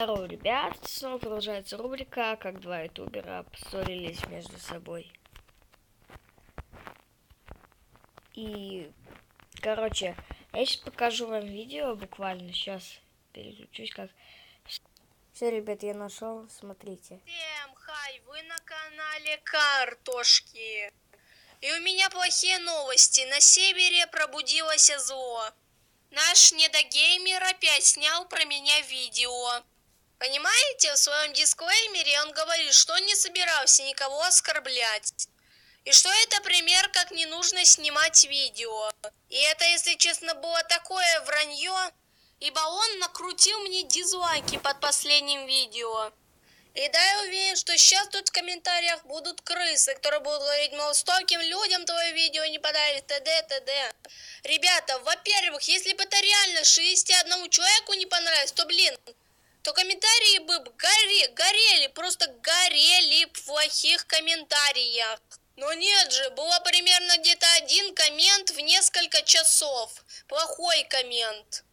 Здорово, ребят! Снова продолжается рубрика «Как два ютубера поссорились между собой». И, короче, я сейчас покажу вам видео, буквально сейчас переключусь как... Все, ребят, я нашел, смотрите. Всем хай, вы на канале Картошки. И у меня плохие новости. На севере пробудилось зло. Наш недогеймер опять снял про меня видео. Понимаете, в своем дисклеймере он говорит, что он не собирался никого оскорблять. И что это пример, как не нужно снимать видео. И это, если честно, было такое вранье, ибо он накрутил мне дизлайки под последним видео. И да, я уверен, что сейчас тут в комментариях будут крысы, которые будут говорить, мол, стольким людям твое видео не понравилось, т.д. Ребята, во-первых, если бы это реально 61 человеку не понравилось, то, то комментарии бы горели, просто горели в плохих комментариях. Но нет же, было примерно где-то один коммент в несколько часов. Плохой коммент.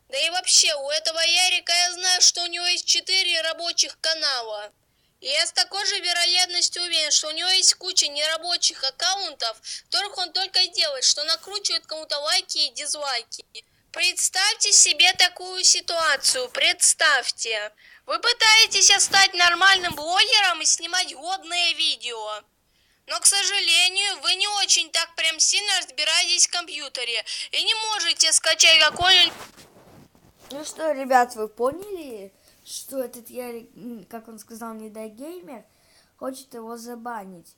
Да и вообще, у этого Ярика я знаю, что у него есть 4 рабочих канала. И я с такой же вероятностью уверен, что у него есть куча нерабочих аккаунтов, которых он только и делает, что накручивает кому-то лайки и дизлайки. Представьте себе такую ситуацию, представьте. Вы пытаетесь стать нормальным блогером и снимать годные видео. Но, к сожалению, вы не очень так прям сильно разбираетесь в компьютере и не можете скачать какой-нибудь... Ну что, ребят, вы поняли, что этот Ярик, как он сказал, недогеймер, хочет его забанить?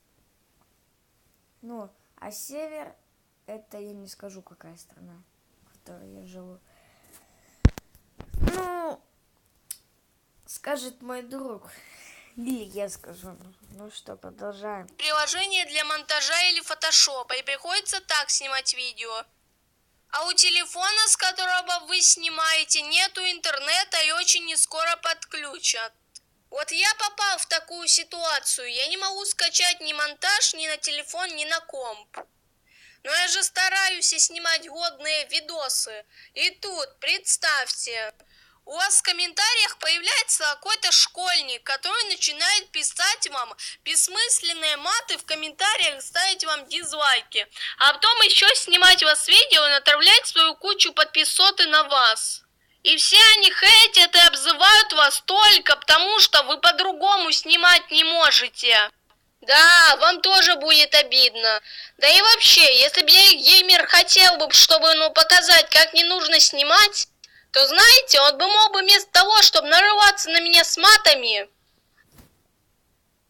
Ну, а север, это я не скажу, какая страна, в которой я живу. Ну, скажет мой друг. Или я скажу. Ну что, продолжаем. Приложение для монтажа или фотошопа, и приходится так снимать видео. А у телефона, с которого вы снимаете, нету интернета и очень нескоро подключат. Вот я попал в такую ситуацию, я не могу скачать ни монтаж, ни на телефон, ни на комп. Но я же стараюсь снимать годные видосы. И тут, представьте, у вас в комментариях появляется какой-то школьник, который начинает писать вам бессмысленные маты в комментариях, ставить вам дизлайки. А потом еще снимать вас видео и натравлять свою кучу подписоты на вас. И все они хейтят и обзывают вас только потому, что вы по-другому снимать не можете. Да, вам тоже будет обидно. Да и вообще, если бы я геймер хотел бы, чтобы показать, как не нужно снимать, то, знаете, он бы мог бы вместо того, чтобы нарываться на меня с матами,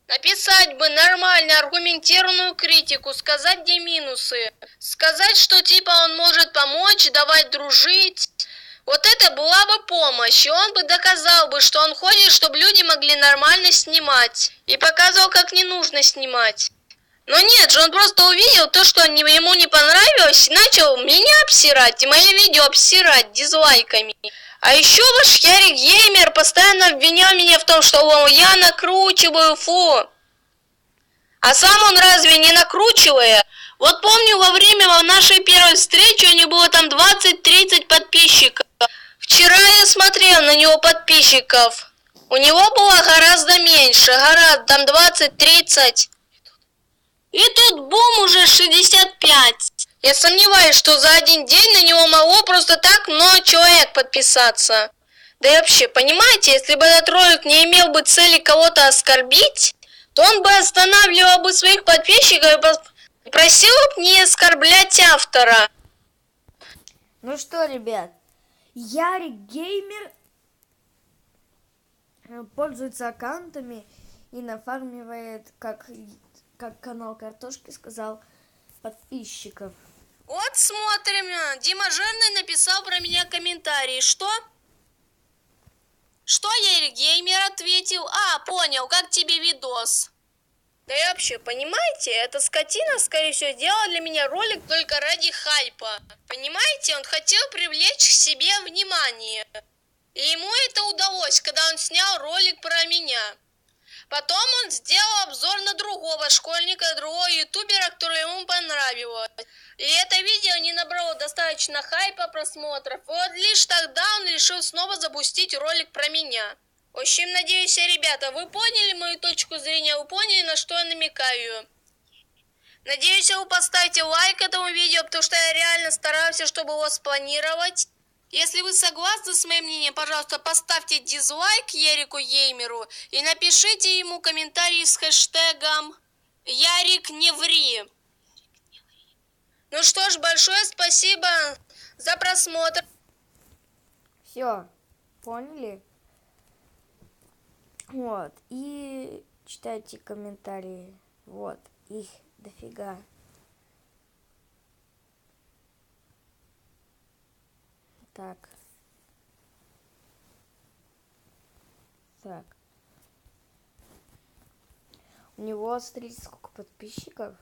написать бы нормально аргументированную критику, сказать, где минусы, сказать, что типа он может помочь, давать дружить. Вот это была бы помощь, и он бы доказал бы, что он хочет, чтобы люди могли нормально снимать, и показывал, как не нужно снимать. Но нет же, он просто увидел то, что ему не понравилось, и начал меня обсирать, и мои видео обсирать дизлайками. А еще ваш Ярик Геймер постоянно обвинял меня в том, что я накручиваю, фу. А сам он разве не накручивает? Вот помню, во время нашей первой встречи у него было там 20-30 подписчиков. Вчера я смотрел на него подписчиков. У него было гораздо меньше, гораздо, там 20-30. И тут бум, уже 65. Я сомневаюсь, что за один день на него могло просто так много человек подписаться. Да и вообще, понимаете, если бы этот ролик не имел бы цели кого-то оскорбить, то он бы останавливал бы своих подписчиков и просил бы не оскорблять автора. Ну что, ребят, Ярик Геймер пользуется аккаунтами и нафармивает, как канал Картошки сказал, подписчиков. Вот смотрим, Дима Жирный написал про меня комментарий. Что? Что Ярик Геймер ответил? А, понял, как тебе видос? Да и вообще, понимаете, эта скотина, скорее всего, сделала для меня ролик только ради хайпа. Понимаете, он хотел привлечь к себе внимание. И ему это удалось, когда он снял ролик про меня. Потом он сделал обзор на другого школьника, другого ютубера, который ему понравилось. И это видео не набрало достаточно хайпа, просмотров. И вот лишь тогда он решил снова запустить ролик про меня. В общем, надеюсь, ребята, вы поняли мою точку зрения, вы поняли, на что я намекаю. Надеюсь, вы поставите лайк этому видео, потому что я реально старался, чтобы его спланировать. Если вы согласны с моим мнением, пожалуйста, поставьте дизлайк Ярику Геймеру и напишите ему комментарий с хэштегом «Ярик, не ври». Ну что ж, большое спасибо за просмотр. Все, поняли? Вот, и читайте комментарии. Вот, их дофига. Так. У него, смотрите, сколько подписчиков.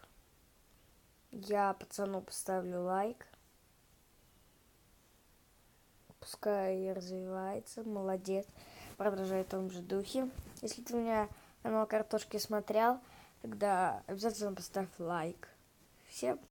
Я пацану поставлю лайк. Пускай и развивается. Молодец. Продолжай в том же духе. Если ты у меня канал Картошки смотрел, тогда обязательно поставь лайк. Всем